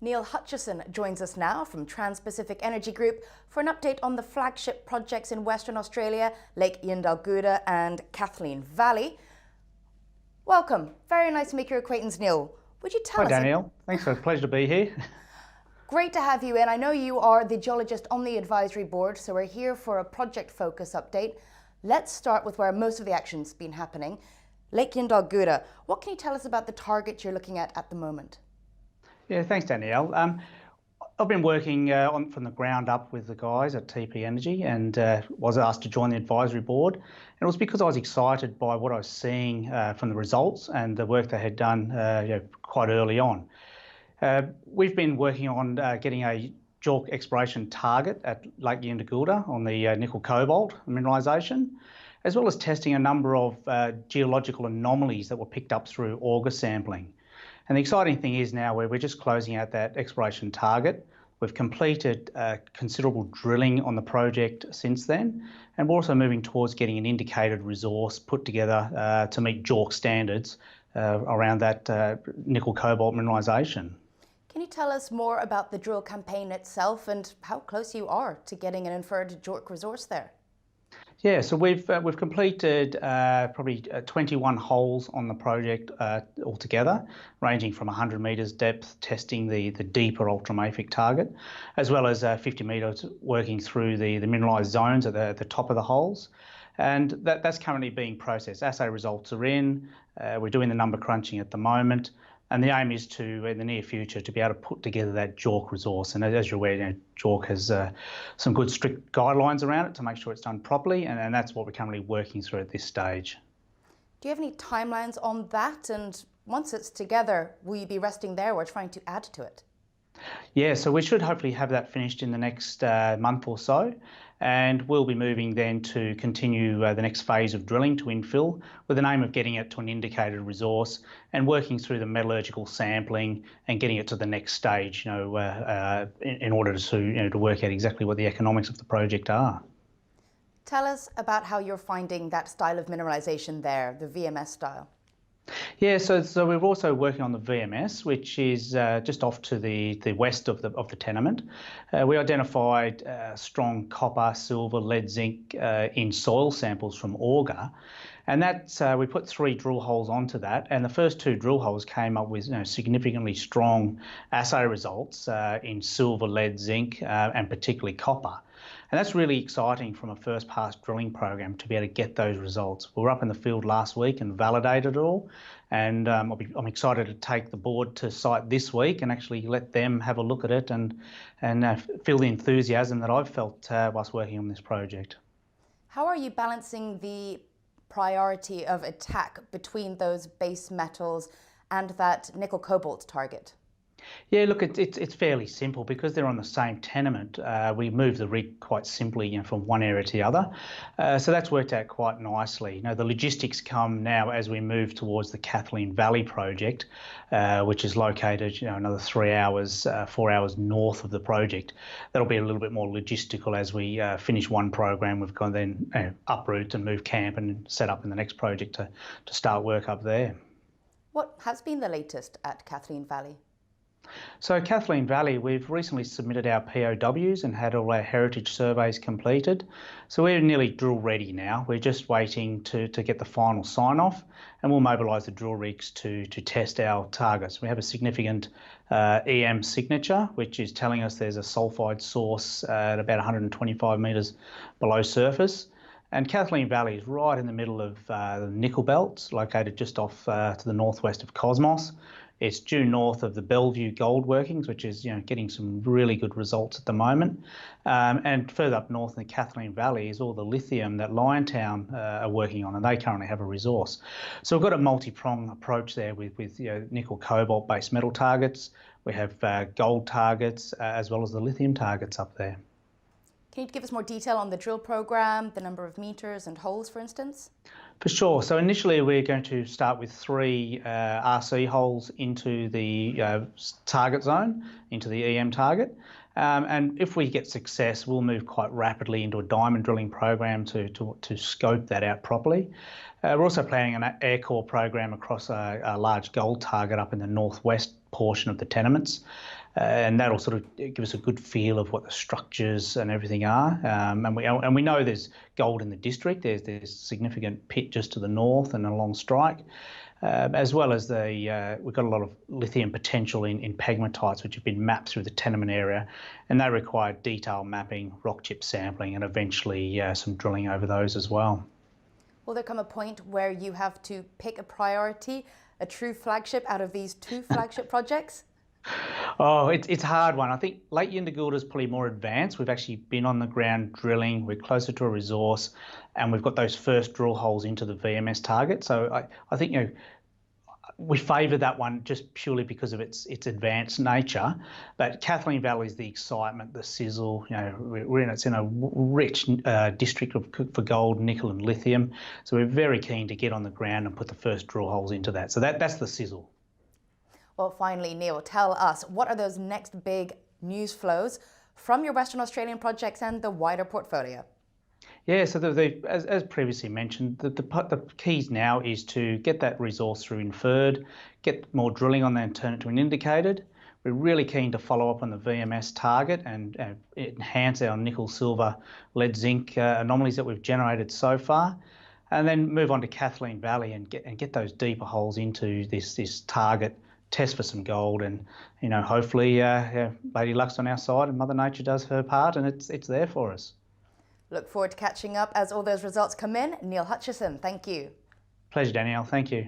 Neil Hutchison joins us now from Trans-Pacific Energy Group for an update on the flagship projects in Western Australia, Lake Yindalguda and Kathleen Valley. Welcome. Very nice to make your acquaintance, Neil. Would you tell us... Hi, Danielle. Thanks. For a pleasure to be here. Great to have you in. I know you are the geologist on the advisory board, so we're here for a project focus update. Let's start with where most of the action's been happening. Lake Yindalguda. What can you tell us about the target you're looking at the moment? Yeah, thanks, Danielle. I've been working from the ground up with the guys at TP Energy and was asked to join the advisory board. And it was because I was excited by what I was seeing from the results and the work they had done quite early on. We've been working on getting a JORC exploration target at Lake Yindalguda on the nickel cobalt mineralisation, as well as testing a number of geological anomalies that were picked up through auger sampling. And the exciting thing is now we're just closing out that exploration target. We've completed considerable drilling on the project since then, and we're also moving towards getting an indicated resource put together to meet JORC standards around that nickel cobalt mineralisation. Can you tell us more about the drill campaign itself and how close you are to getting an inferred JORC resource there? Yeah, so we've completed probably 21 holes on the project altogether, ranging from 100 metres depth, testing the deeper ultramafic target, as well as 50 metres working through the mineralised zones at the top of the holes. And that's currently being processed. Assay results are in. We're doing the number crunching at the moment. And the aim is to, in the near future, to be able to put together that JORC resource. And as you're aware, JORC has some good strict guidelines around it to make sure it's done properly, and that's what we're currently working through at this stage. Do you have any timelines on that? And once it's together, will you be resting there or trying to add to it? Yeah, so we should hopefully have that finished in the next month or so. And we'll be moving then to continue the next phase of drilling to infill with an aim of getting it to an indicated resource and working through the metallurgical sampling and getting it to the next stage, in order to work out exactly what the economics of the project are. Tell us about how you're finding that style of mineralisation there, the VMS style. Yeah, so we're also working on the VMS, which is just off to the west of the tenement. We identified strong copper, silver, lead, zinc in soil samples from auger, and that's we put 3 drill holes onto that, and the first 2 drill holes came up with significantly strong assay results in silver, lead, zinc, and particularly copper. And that's really exciting from a first pass drilling program to be able to get those results. We were up in the field last week and validated it all. And I'm excited to take the board to site this week and actually let them have a look at it and feel the enthusiasm that I've felt whilst working on this project. How are you balancing the priority of attack between those base metals and that nickel cobalt target? Yeah, look, it's fairly simple because they're on the same tenement. We move the rig quite simply, from one area to the other. So that's worked out quite nicely. The logistics come now as we move towards the Kathleen Valley project, which is located, another 3 hours, 4 hours north of the project. That'll be a little bit more logistical as we finish one program. We've gone then uproot and move camp and set up in the next project to start work up there. What has been the latest at Kathleen Valley? So Kathleen Valley, we've recently submitted our POWs and had all our heritage surveys completed. So we're nearly drill ready now. We're just waiting to get the final sign off, and we'll mobilise the drill rigs to test our targets. We have a significant EM signature, which is telling us there's a sulphide source at about 125 metres below surface. And Kathleen Valley is right in the middle of the nickel belt, located just off to the northwest of Cosmos. It's due north of the Bellevue gold workings, which is getting some really good results at the moment. And further up north in the Kathleen Valley is all the lithium that Liontown are working on, and they currently have a resource. So we've got a multi-pronged approach there with nickel cobalt based metal targets. We have gold targets as well as the lithium targets up there. Can you give us more detail on the drill program, the number of meters and holes, for instance? For sure. So initially we're going to start with 3 RC holes into the target zone, into the EM target. And if we get success, we'll move quite rapidly into a diamond drilling program to scope that out properly. We're also planning an air core program across a large gold target up in the northwest portion of the tenements. and that'll sort of give us a good feel of what the structures and everything are. And we know there's gold in the district. There's significant pit just to the north and along strike. As well as we've got a lot of lithium potential in pegmatites, which have been mapped through the tenement area, and they require detailed mapping, rock chip sampling, and eventually some drilling over those as well. Will there come a point where you have to pick a priority, a true flagship out of these two flagship projects? Oh, it's a hard one. I think Lake Yindagulda is probably more advanced. We've actually been on the ground drilling. We're closer to a resource, and we've got those first drill holes into the VMS target. So I think we favour that one just purely because of its advanced nature. But Kathleen Valley is the excitement, the sizzle. It's in a rich district for gold, nickel, and lithium. So we're very keen to get on the ground and put the first drill holes into that. So that's the sizzle. Well, finally, Neil, tell us, what are those next big news flows from your Western Australian projects and the wider portfolio? Yeah, so as previously mentioned, the keys now is to get that resource through inferred, get more drilling on that and turn it to an indicated. We're really keen to follow up on the VMS target and enhance our nickel, silver, lead, zinc anomalies that we've generated so far, and then move on to Kathleen Valley and get those deeper holes into this target. Test for some gold, and hopefully Lady Luck's on our side and Mother Nature does her part, and it's there for us. Look forward to catching up as all those results come in. Neil Hutchison, thank you. Pleasure, Danielle. Thank you.